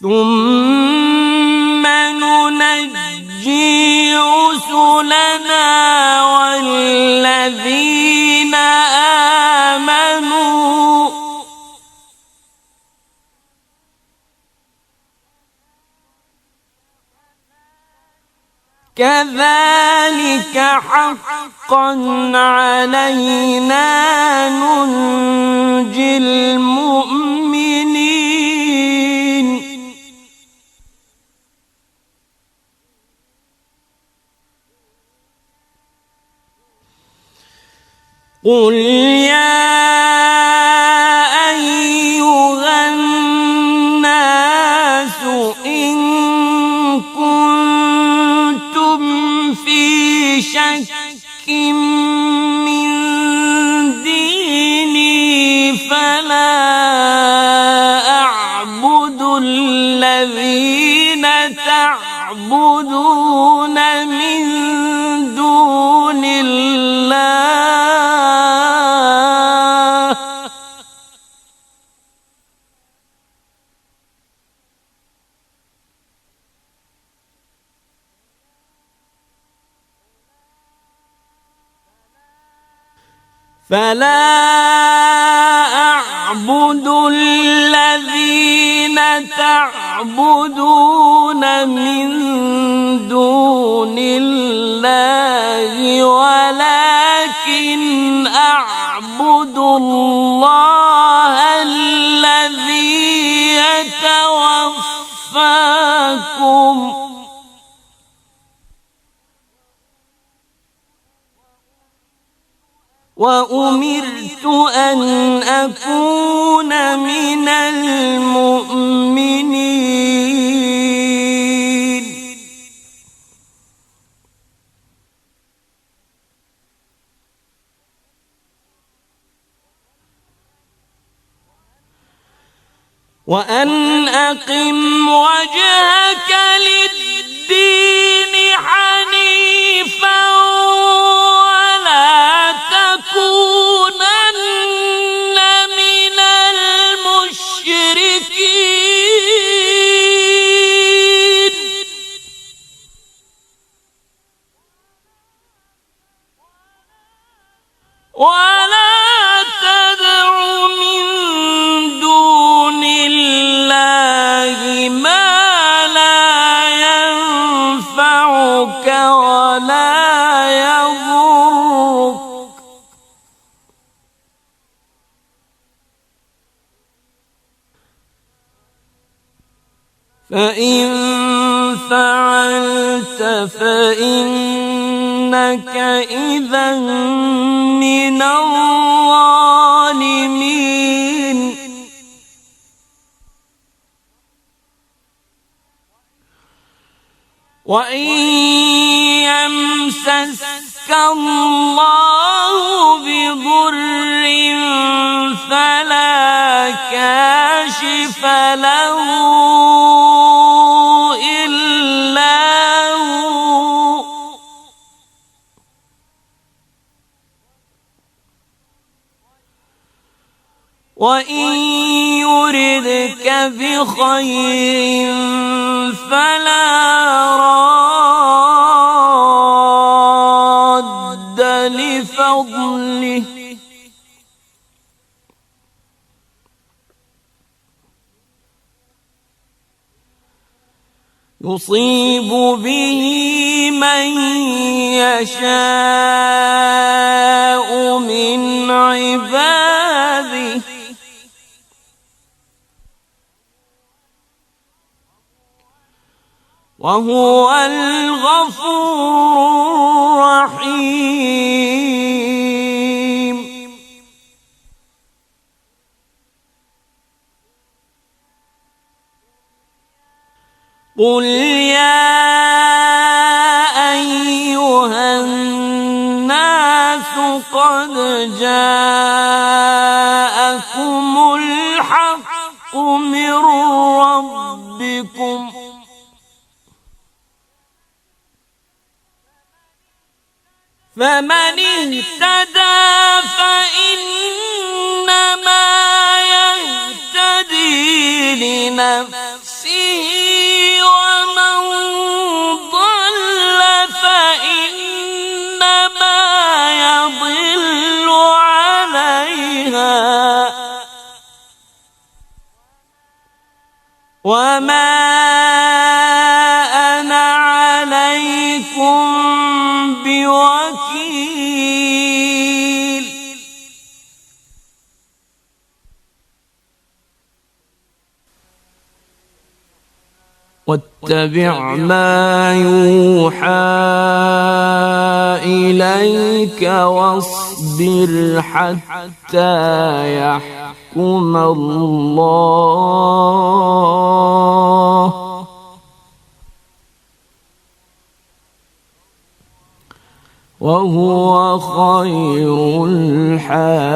ثم ننجي رسلنا والذين آمنوا كذلك حقا علينا ننجي المؤمنين قل يا أيها الناس إن كنتم في شك من ديني فلا أعبد الذين تعبدون من دون الله فلا أعبد الذين تعبدون من دون الله ولكن أعبد الله الذي يتوفاكم وأمرت أن أكون من المؤمنين وأن أقم وجهك للدين حنيفا ولا تكونن من المشركين ولا تدع من دون الله ما لا ينفعك ولا يضرك فإن فعلت فإنك إذا من الظالمين وإن يمسسك الله بضر فلا كاشف له إلا هو وإن يردك بخير فلا راد لفضله يصيب به من يشاء من عباده وهو الغفور الرحيم قل يا أيها الناس قد جاءكم الحق من ربكم فمن اهتدى فإنما يهتدي لنفسه ومن ضل فإنما يضل عليها وما أنا عليكم بوكيل واتبع ما يوحى إليك واصبر حتى يحكم الله وهو خير الحاكمين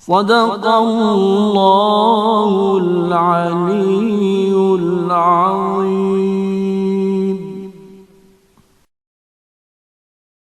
صدق الله العلي العظيم